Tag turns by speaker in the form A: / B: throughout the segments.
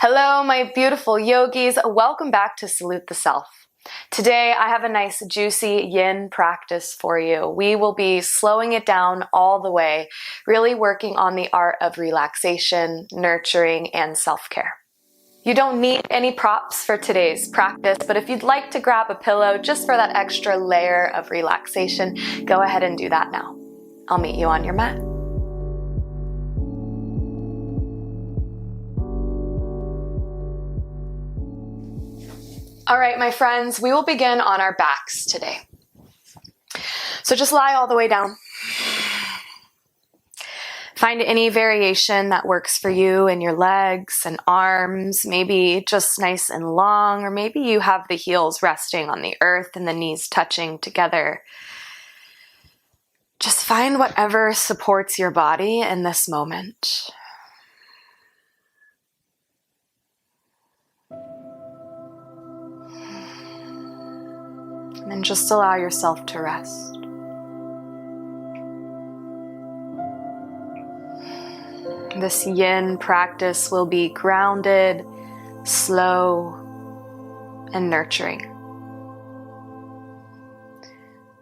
A: Hello, my beautiful yogis. Welcome back to Salute the Self. Today, I have a nice, juicy yin practice for you. We will be slowing it down all the way, really working on the art of relaxation, nurturing, and self-care. You don't need any props for today's practice, but if you'd like to grab a pillow just for that extra layer of relaxation, go ahead and do that now. I'll meet you on your mat. All right, my friends, we will begin on our backs today. So just lie all the way down. Find any variation that works for you in your legs and arms, maybe just nice and long, or maybe you have the heels resting on the earth and the knees touching together. Just find whatever supports your body in this moment. And then just allow yourself to rest. This yin practice will be grounded, slow, and nurturing.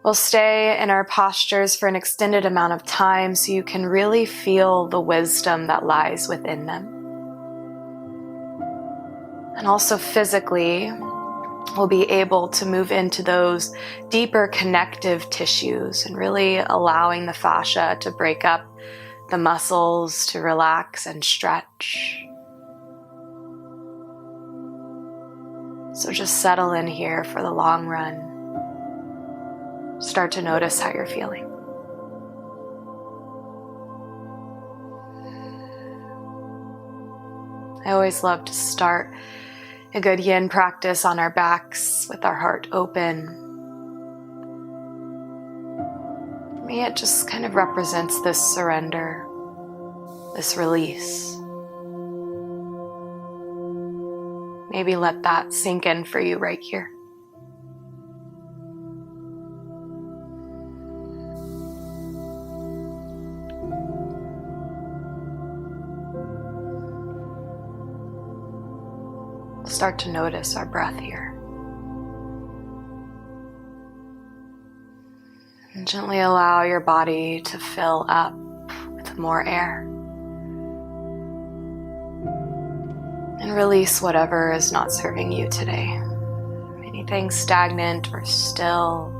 A: We'll stay in our postures for an extended amount of time so you can really feel the wisdom that lies within them. And also physically, we'll be able to move into those deeper connective tissues and really allowing the fascia to break up, the muscles to relax and stretch. So just settle in here for the long run. Start to notice how you're feeling. I always love to start a good yin practice on our backs with our heart open. For me, it just kind of represents this surrender, this release. Maybe let that sink in for you right here. Start to notice our breath here. And gently allow your body to fill up with more air. And release whatever is not serving you today. Anything stagnant or still.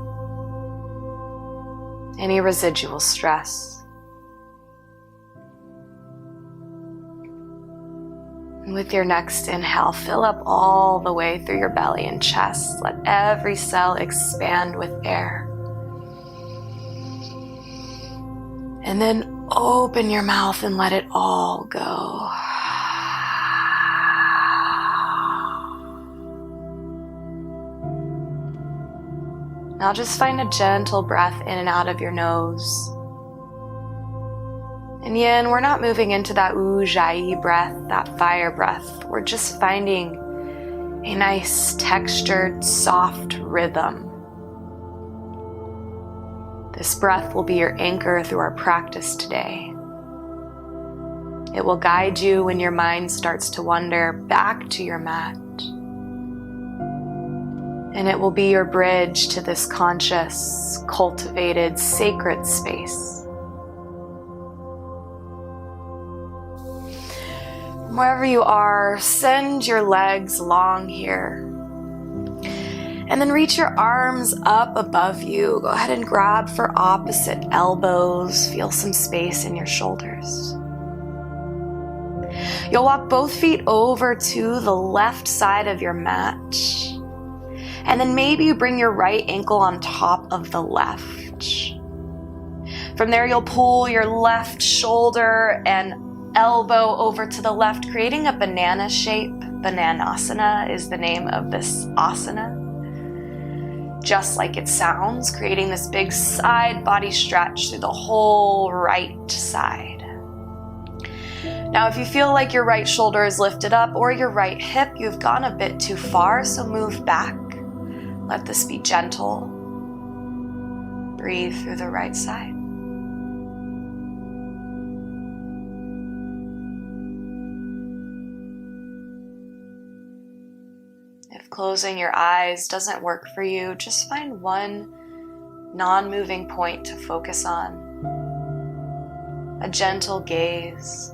A: Any residual stress. With your next inhale, fill up all the way through your belly and chest. Let every cell expand with air. And then open your mouth and let it all go. Now just find a gentle breath in and out of your nose. And yin, we're not moving into that ujjayi breath, that fire breath. We're just finding a nice textured, soft rhythm. This breath will be your anchor through our practice today. It will guide you when your mind starts to wander back to your mat. And it will be your bridge to this conscious, cultivated, sacred space. Wherever you are, send your legs long here. And then reach your arms up above you. Go ahead and grab for opposite elbows. Feel some space in your shoulders. You'll walk both feet over to the left side of your mat. And then maybe you bring your right ankle on top of the left. From there, you'll pull your left shoulder and elbow over to the left, creating a banana shape. Bananasana is the name of this asana. Just like it sounds, creating this big side body stretch through the whole right side. Now, if you feel like your right shoulder is lifted up or your right hip, you've gone a bit too far, so move back. Let this be gentle. Breathe through the right side. closing your eyes doesn't work for you, just find one non-moving point to focus on. A gentle gaze.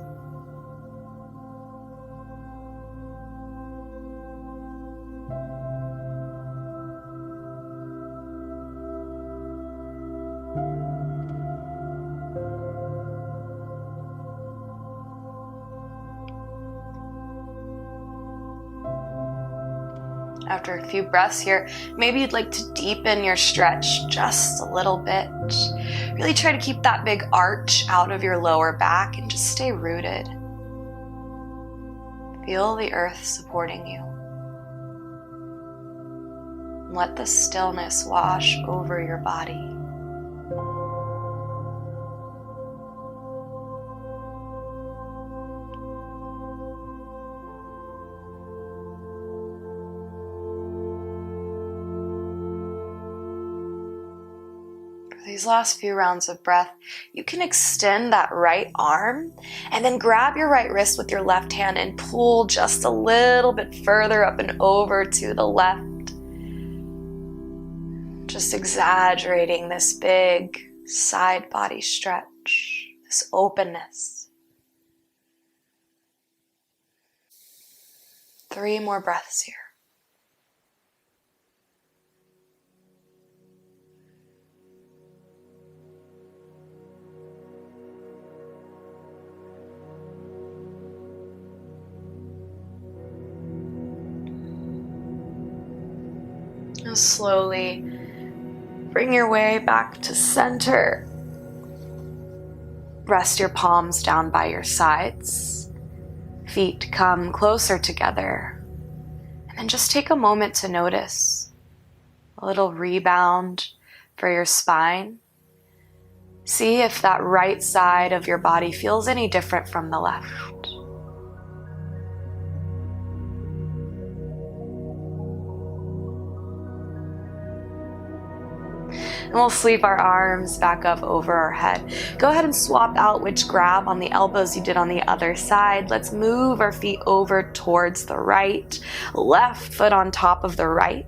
A: After a few breaths here, maybe you'd like to deepen your stretch just a little bit. Really try to keep that big arch out of your lower back and just stay rooted. Feel the earth supporting you. Let the stillness wash over your body. These last few rounds of breath, you can extend that right arm and then grab your right wrist with your left hand and pull just a little bit further up and over to the left. Just exaggerating this big side body stretch, this openness. 3 more breaths here. Now slowly bring your way back to center. Rest your palms down by your sides. Feet come closer together. And then just take a moment to notice a little rebound for your spine. See if that right side of your body feels any different from the left. And we'll sweep our arms back up over our head. Go ahead and swap out which grab on the elbows you did on the other side. Let's move our feet over towards the right, left foot on top of the right.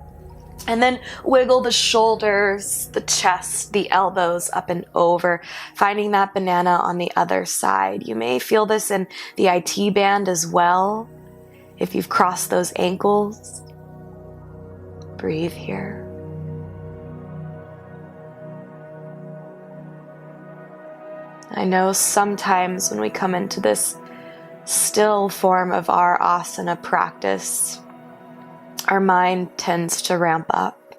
A: And then wiggle the shoulders, the chest, the elbows up and over, finding that banana on the other side. You may feel this in the IT band as well. If you've crossed those ankles, breathe here. I know sometimes when we come into this still form of our asana practice, our mind tends to ramp up.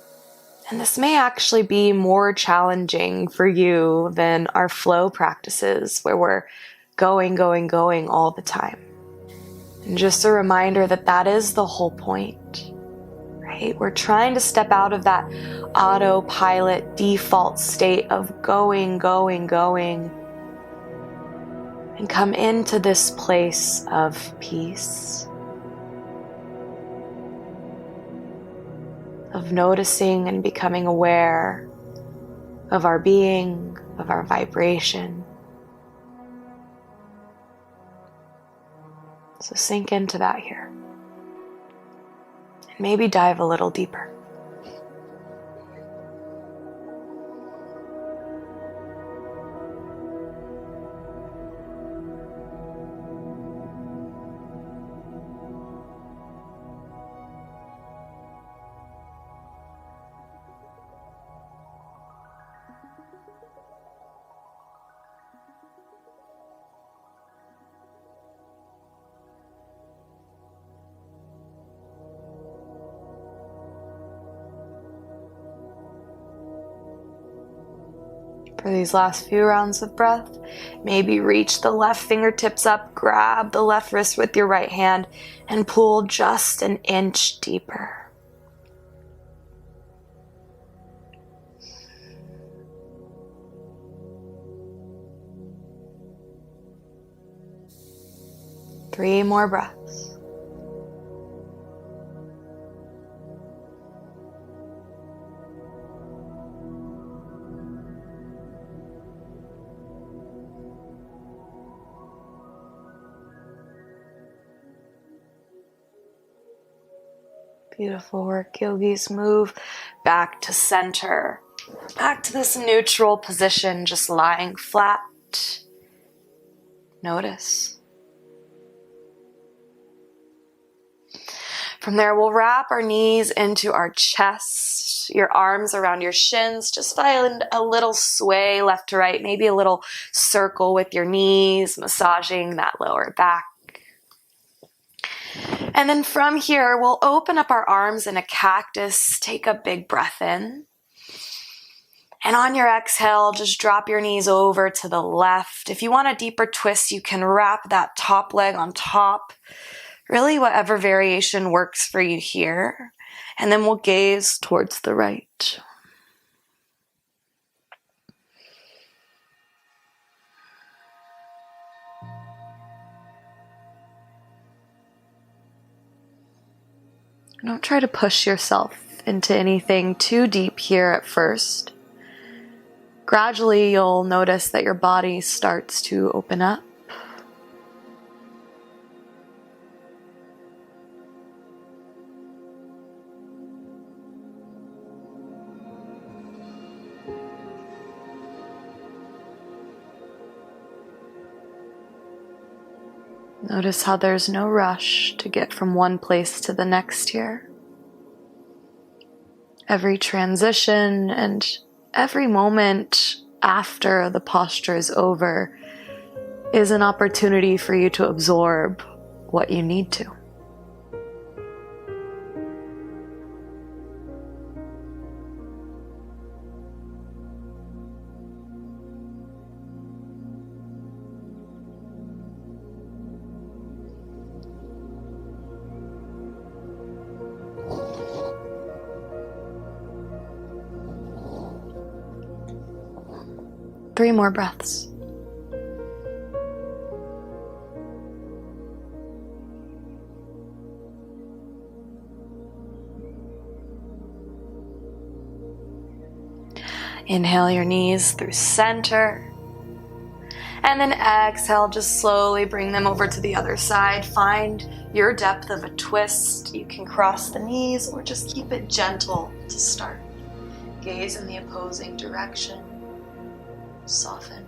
A: And this may actually be more challenging for you than our flow practices where we're going all the time. And just a reminder that that is the whole point, right? We're trying to step out of that autopilot default state of going, and come into this place of peace, of noticing and becoming aware of our being, of our vibration. So sink into that here. And maybe dive a little deeper. For these last few rounds of breath, maybe reach the left fingertips up, grab the left wrist with your right hand, and pull just an inch deeper. Three more breaths. Beautiful work, yogis. Move back to center. Back to this neutral position, just lying flat. Notice. From there, we'll wrap our knees into our chest, your arms around your shins. Just find a little sway left to right, maybe a little circle with your knees, massaging that lower back. And then from here, we'll open up our arms in a cactus. Take a big breath in. And on your exhale, just drop your knees over to the left. If you want a deeper twist, you can wrap that top leg on top. Really, whatever variation works for you here. And then we'll gaze towards the right. Don't try to push yourself into anything too deep here at first. Gradually, you'll notice that your body starts to open up. Notice how there's no rush to get from one place to the next here. Every transition and every moment after the posture is over is an opportunity for you to absorb what you need to. Three more breaths. Inhale your knees through center. And then exhale, just slowly bring them over to the other side. Find your depth of a twist. You can cross the knees or just keep it gentle to start. Gaze in the opposing direction. Soften.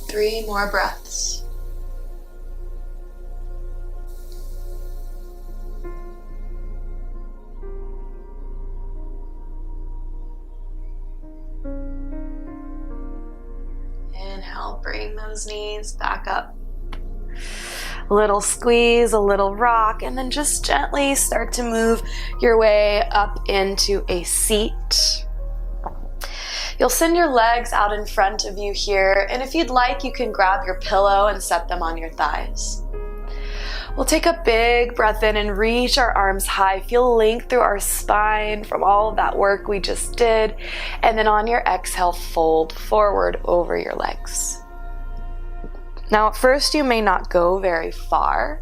A: Three more breaths. Inhale, bring those knees back up. A little squeeze, a little rock, and then just gently start to move your way up into a seat. You'll send your legs out in front of you here, and if you'd like, you can grab your pillow and set them on your thighs. We'll take a big breath in and reach our arms high. Feel length through our spine from all of that work we just did. And then on your exhale, fold forward over your legs. Now, at first, you may not go very far.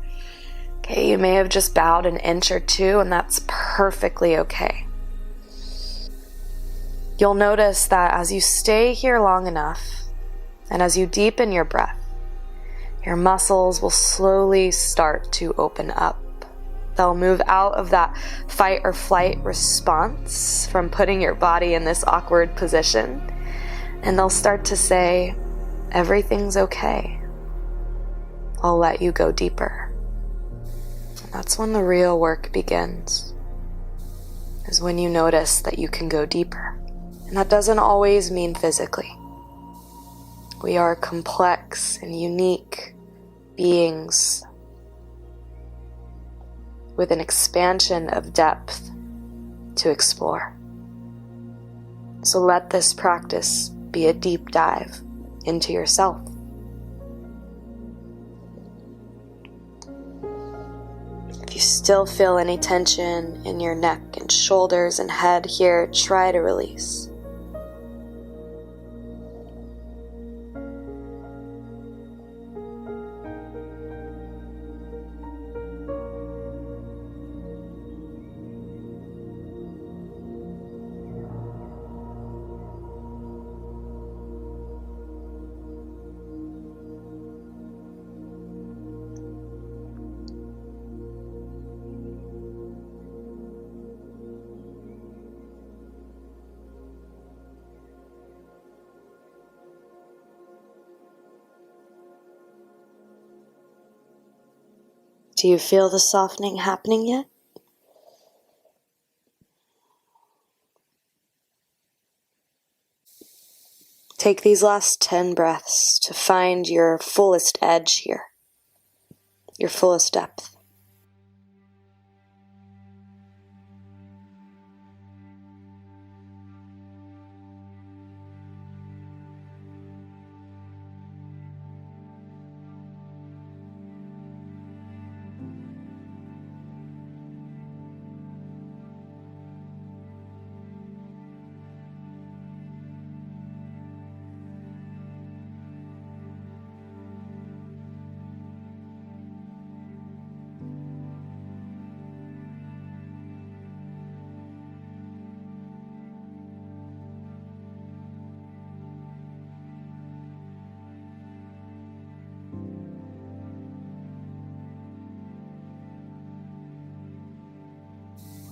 A: Okay, you may have just bowed an inch or two, and that's perfectly okay. You'll notice that as you stay here long enough, and as you deepen your breath, your muscles will slowly start to open up. They'll move out of that fight or flight response from putting your body in this awkward position, and they'll start to say, everything's okay. I'll let you go deeper. And that's when the real work begins, is when you notice that you can go deeper. And that doesn't always mean physically. We are complex and unique beings with an expansion of depth to explore. So let this practice be a deep dive into yourself. you still feel any tension in your neck and shoulders and head here, try to release. Do you feel the softening happening yet? Take these last 10 breaths to find your fullest edge here, your fullest depth.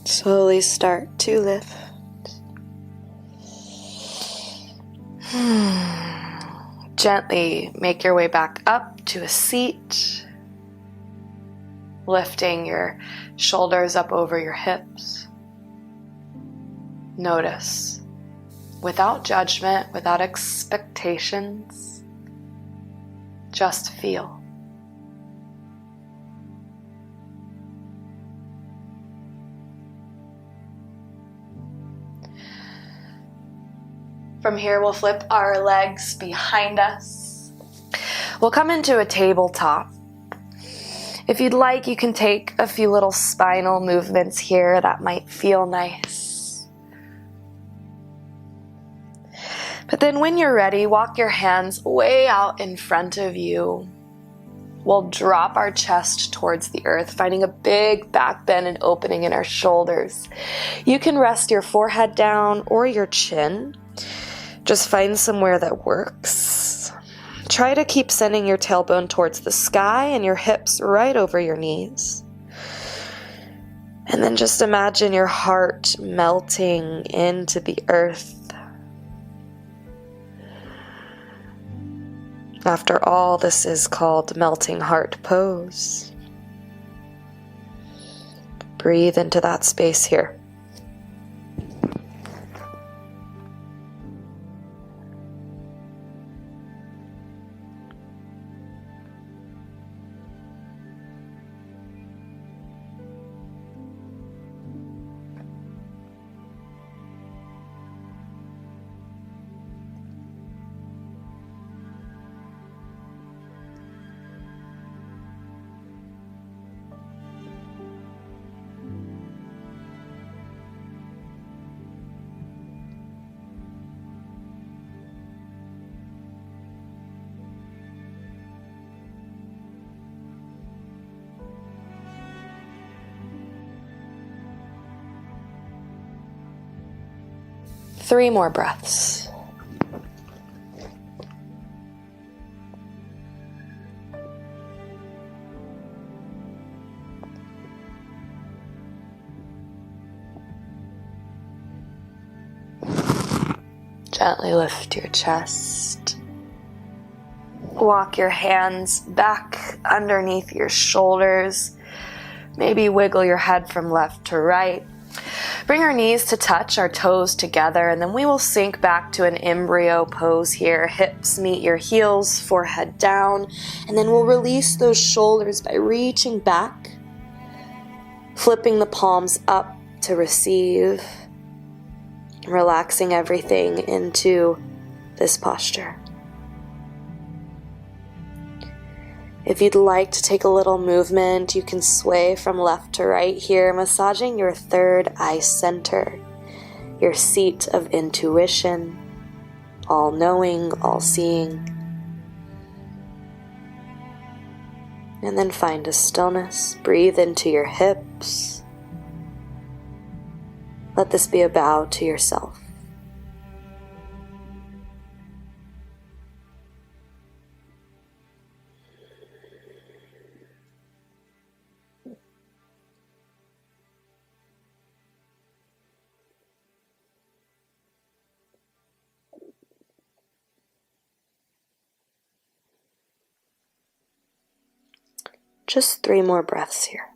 A: Slowly start to lift. Gently make your way back up to a seat, lifting your shoulders up over your hips. Notice, without judgment, without expectations, just feel. From here, we'll flip our legs behind us. We'll come into a tabletop. If you'd like, you can take a few little spinal movements here that might feel nice. But then when you're ready, walk your hands way out in front of you. We'll drop our chest towards the earth, finding a big back bend and opening in our shoulders. You can rest your forehead down or your chin. Just find somewhere that works. Try to keep sending your tailbone towards the sky and your hips right over your knees. And then just imagine your heart melting into the earth. After all, this is called melting heart pose. Breathe into that space here. Three more breaths. Gently lift your chest. Walk your hands back underneath your shoulders. Maybe wiggle your head from left to right. Bring our knees to touch our toes together, and then we will sink back to an embryo pose here. Hips meet your heels, forehead down, and then we'll release those shoulders by reaching back, flipping the palms up to receive, relaxing everything into this posture. If you'd like to take a little movement, you can sway from left to right here, massaging your third eye center, your seat of intuition, all-knowing, all-seeing. And then find a stillness. Breathe into your hips. Let this be a bow to yourself. Just 3 more breaths here.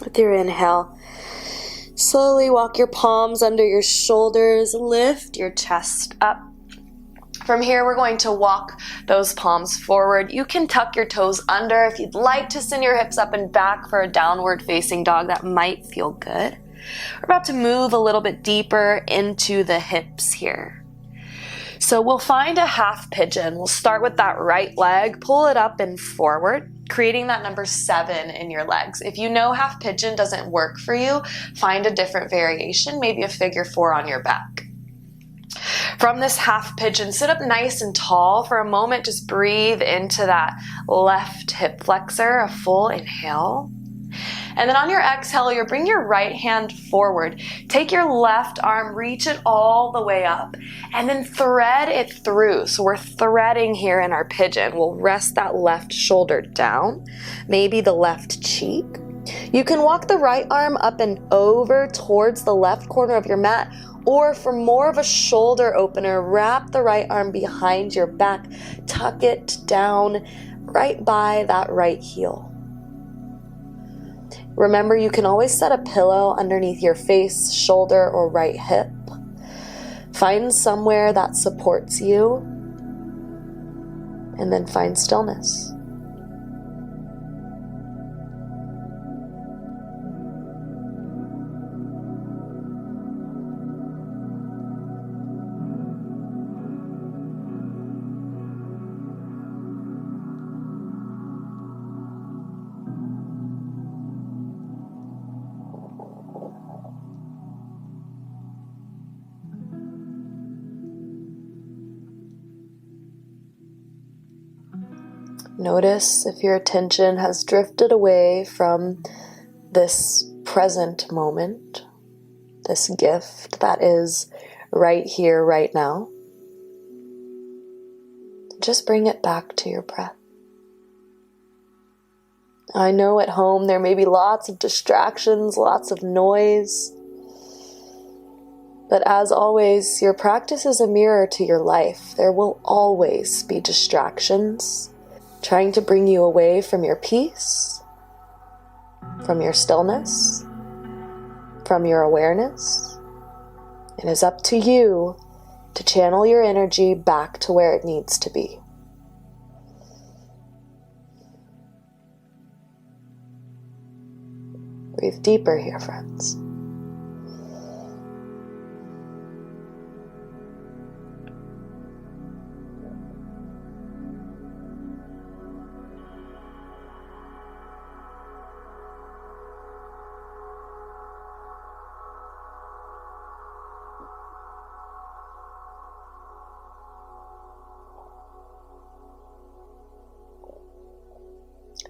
A: With your inhale, slowly walk your palms under your shoulders, lift your chest up. From here, we're going to walk those palms forward. You can tuck your toes under if you'd like to send your hips up and back for a downward facing dog. That might feel good. We're about to move a little bit deeper into the hips here. So we'll find a half pigeon. We'll start with that right leg, pull it up and forward, creating that number 7 in your legs. If you know half pigeon doesn't work for you, find a different variation, maybe a figure 4 on your back. From this half pigeon, sit up nice and tall. For a moment, just breathe into that left hip flexor, a full inhale. And then on your exhale, you'll bring your right hand forward. Take your left arm, reach it all the way up, and then thread it through. So we're threading here in our pigeon. We'll rest that left shoulder down, maybe the left cheek. You can walk the right arm up and over towards the left corner of your mat, or for more of a shoulder opener, wrap the right arm behind your back, tuck it down right by that right heel. Remember, you can always set a pillow underneath your face, shoulder, or right hip. Find somewhere that supports you, and then find stillness. Notice if your attention has drifted away from this present moment, this gift that is right here, right now. Just bring it back to your breath. I know at home there may be lots of distractions, lots of noise. But as always, your practice is a mirror to your life. There will always be distractions, trying to bring you away from your peace, from your stillness, from your awareness. It is up to you to channel your energy back to where it needs to be. Breathe deeper here, friends.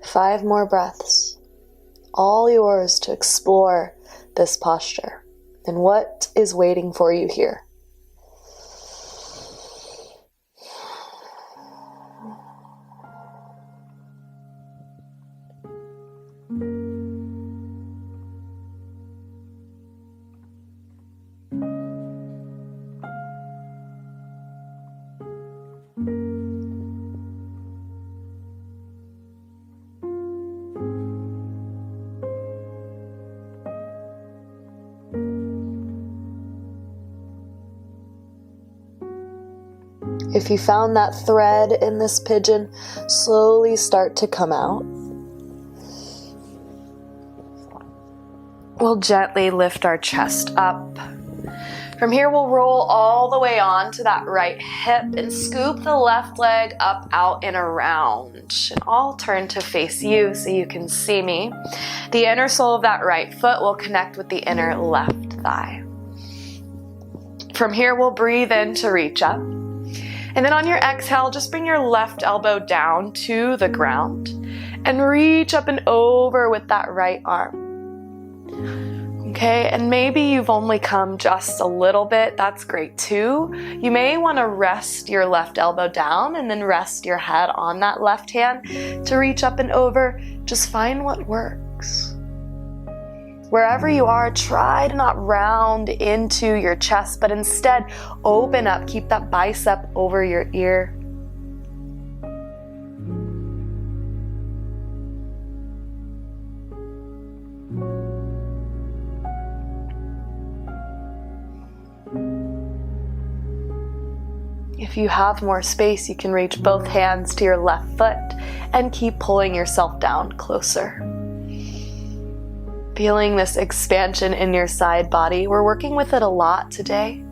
A: Five more breaths, all yours to explore this posture and what is waiting for you here. If you found that thread in this pigeon, slowly start to come out. We'll gently lift our chest up. From here, we'll roll all the way on to that right hip and scoop the left leg up, out, and around. And I'll turn to face you so you can see me. The inner sole of that right foot will connect with the inner left thigh. From here, we'll breathe in to reach up. And then on your exhale, just bring your left elbow down to the ground and reach up and over with that right arm. Okay, and maybe you've only come just a little bit. That's great too. You may want to rest your left elbow down and then rest your head on that left hand to reach up and over. Just find what works. Wherever you are, try to not round into your chest, but instead open up. Keep that bicep over your ear. If you have more space, you can reach both hands to your left foot and keep pulling yourself down closer. Feeling this expansion in your side body. We're working with it a lot today.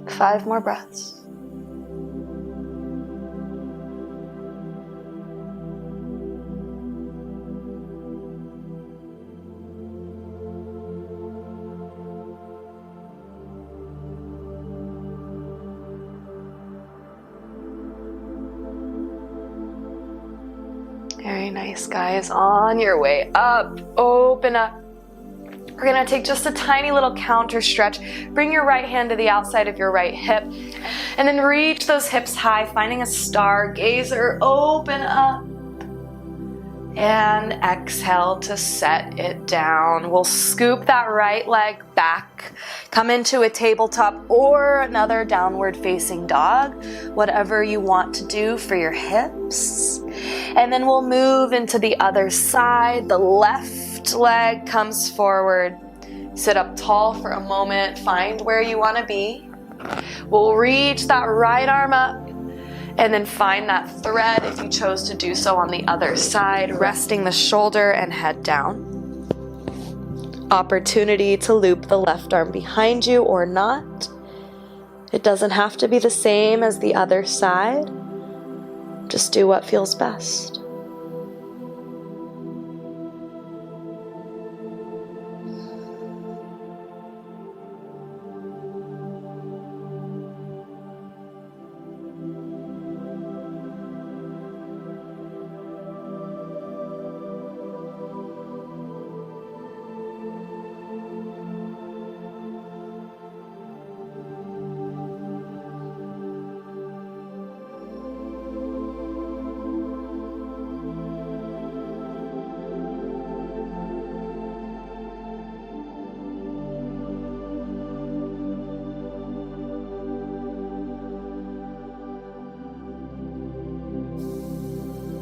A: Five more breaths. Very nice, guys. On your way up, open up. We're gonna take just a tiny little counter stretch. Bring your right hand to the outside of your right hip and then reach those hips high, finding a stargazer. Open up and exhale to set it down. We'll scoop that right leg back, come into a tabletop or another downward facing dog, whatever you want to do for your hips. And then we'll move into the other side. The left leg comes forward. Sit up tall for a moment. Find where you want to be. We'll reach that right arm up and then find that thread if you chose to do so on the other side, resting the shoulder and head down. Opportunity to loop the left arm behind you or not. It doesn't have to be the same as the other side. Just do what feels best.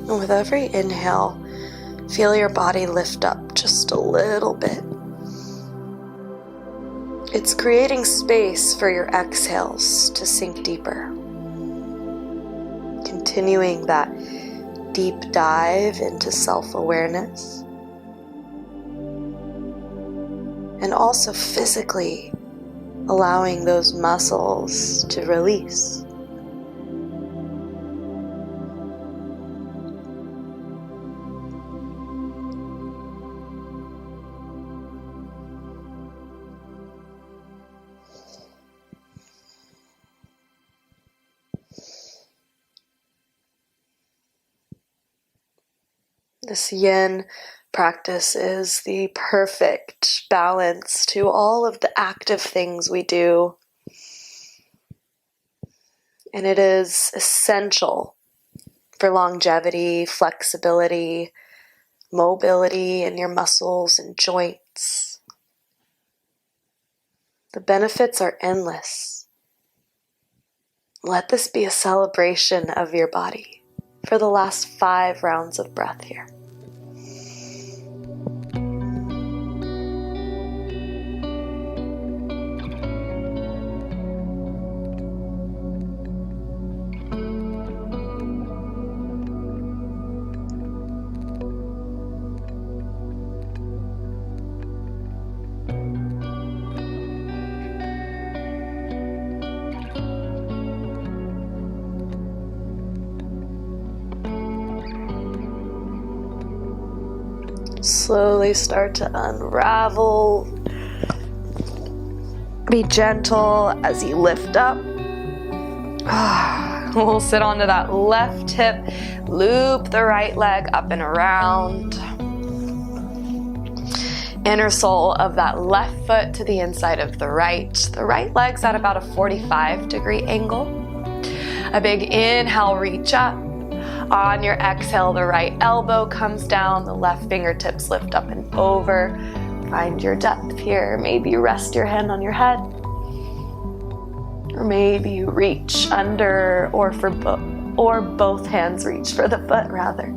A: And with every inhale, feel your body lift up just a little bit. It's creating space for your exhales to sink deeper. Continuing that deep dive into self-awareness. And also physically allowing those muscles to release. This yin practice is the perfect balance to all of the active things we do. And it is essential for longevity, flexibility, mobility in your muscles and joints. The benefits are endless. Let this be a celebration of your body for the last 5 rounds of breath here. Slowly start to unravel. Be gentle as you lift up. We'll sit onto that left hip, loop the right leg up and around. Inner sole of that left foot to the inside of the right. The right leg's at about a 45-degree angle. A big inhale, reach up. On your exhale, the right elbow comes down, the left fingertips lift up and over. Find your depth here. Maybe you rest your hand on your head. Or maybe you reach under, or both hands reach for the foot rather.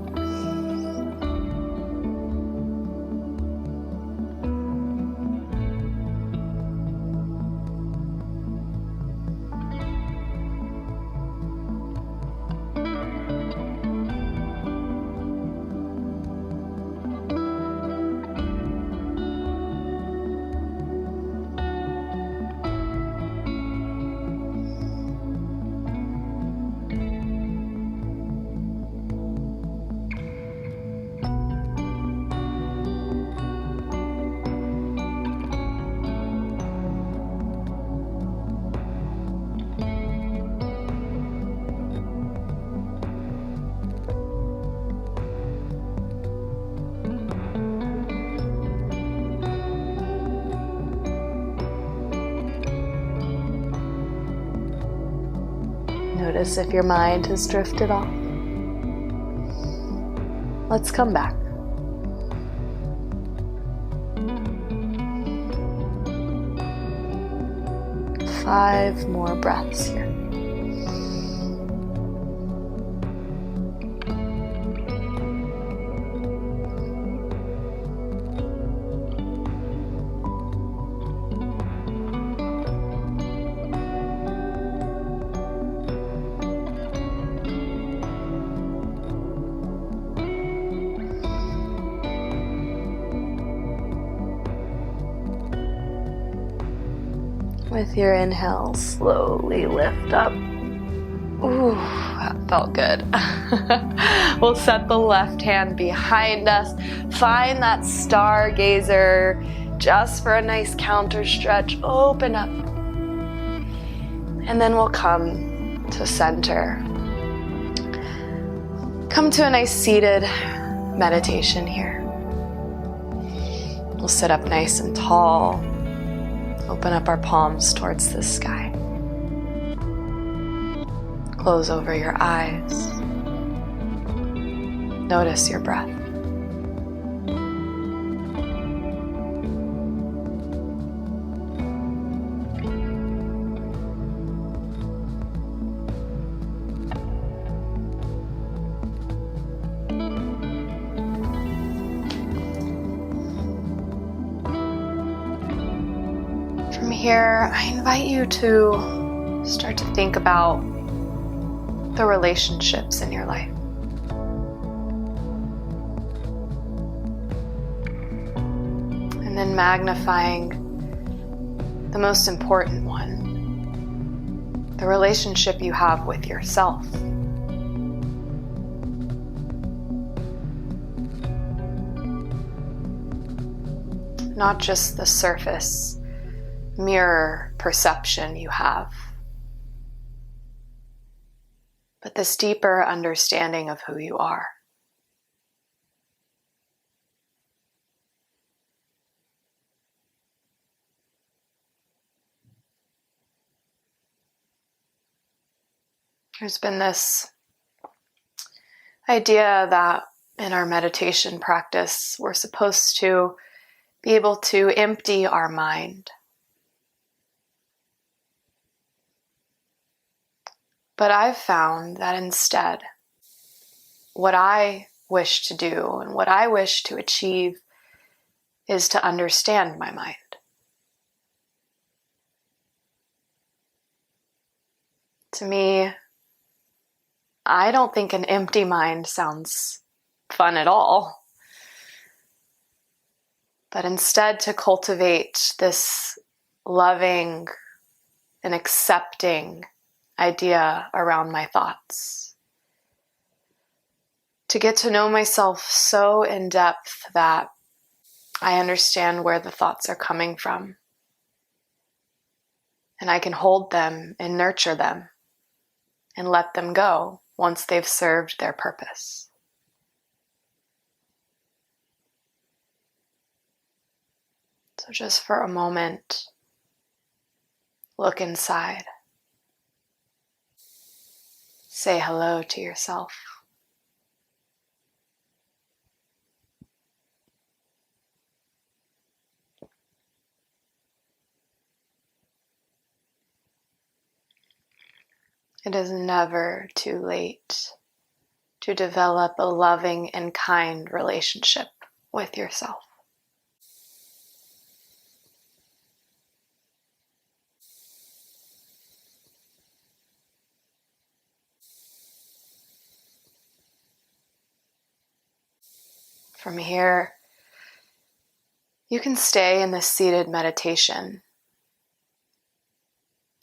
A: Notice if your mind has drifted off. Let's come back. Five more breaths here. With your inhale, slowly lift up. Ooh, that felt good. We'll set the left hand behind us. Find that stargazer just for a nice counter stretch. Open up. And then we'll come to center. Come to a nice seated meditation here. We'll sit up nice and tall. Open up our palms towards the sky. Close over your eyes. Notice your breath. From here, I invite you to start to think about the relationships in your life. And then magnifying the most important one, the relationship you have with yourself. Not just the surface mirror perception you have, but this deeper understanding of who you are. There's been this idea that in our meditation practice, we're supposed to be able to empty our mind. But I've found that instead, what I wish to do and what I wish to achieve is to understand my mind. To me, I don't think an empty mind sounds fun at all. But instead, to cultivate this loving and accepting idea around my thoughts. To get to know myself so in depth that I understand where the thoughts are coming from. And I can hold them and nurture them and let them go once they've served their purpose. So just for a moment, look inside. Say hello to yourself. It is never too late to develop a loving and kind relationship with yourself. From here, you can stay in this seated meditation,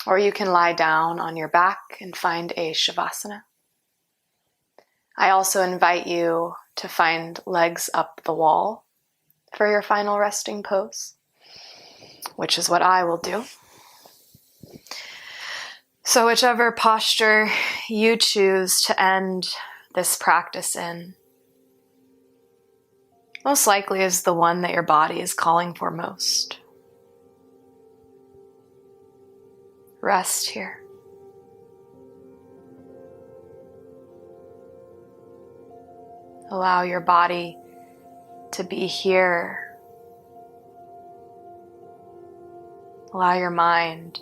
A: or you can lie down on your back and find a shavasana. I also invite you to find legs up the wall for your final resting pose, which is what I will do. So whichever posture you choose to end this practice in, most likely is the one that your body is calling for most. Rest here. Allow your body to be here. Allow your mind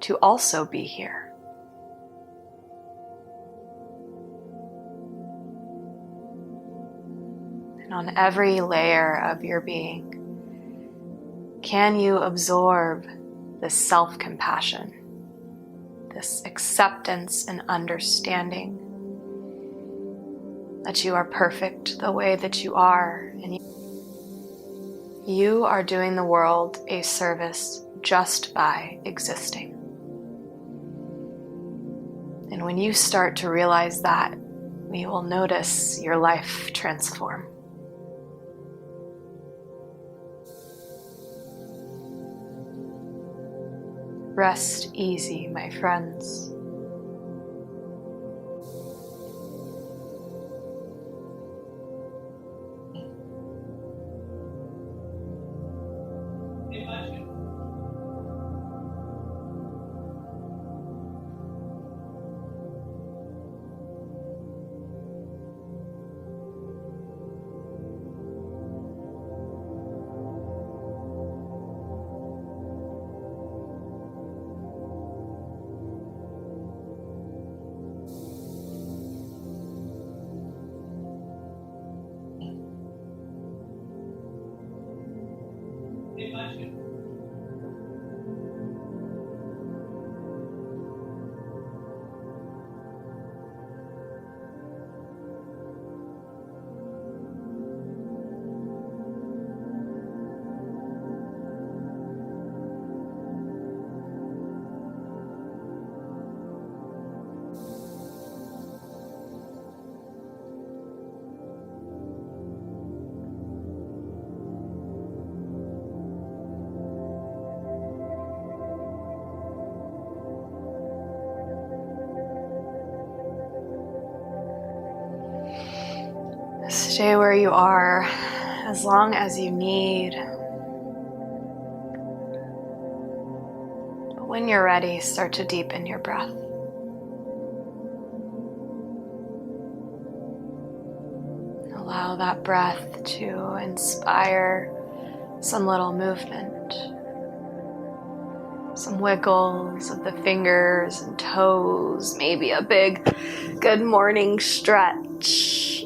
A: to also be here. And on every layer of your being, can you absorb this self-compassion, this acceptance and understanding that you are perfect the way that you are, and you are doing the world a service just by existing. And when you start to realize that, you will notice your life transform. Rest easy, my friends. Stay where you are as long as you need. But when you're ready, start to deepen your breath. Allow that breath to inspire some little movement. Some wiggles of the fingers and toes, maybe a big good morning stretch.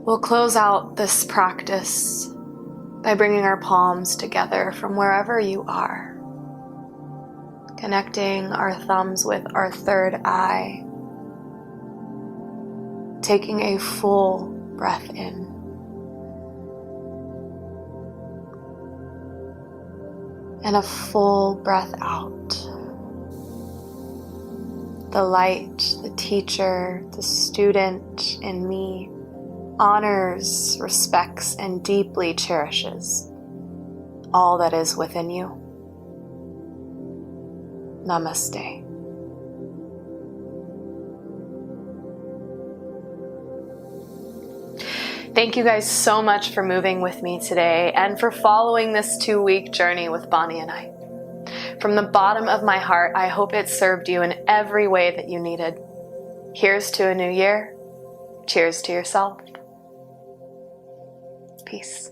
A: We'll close out this practice by bringing our palms together from wherever you are, connecting our thumbs with our third eye, taking a full breath in. And a full breath out. The light, the teacher, the student in me honors, respects, and deeply cherishes all that is within you. Namaste. Thank you guys so much for moving with me today and for following this 2-week journey with Bonnie and I. From the bottom of my heart, I hope it served you in every way that you needed. Here's to a new year. Cheers to yourself. Peace.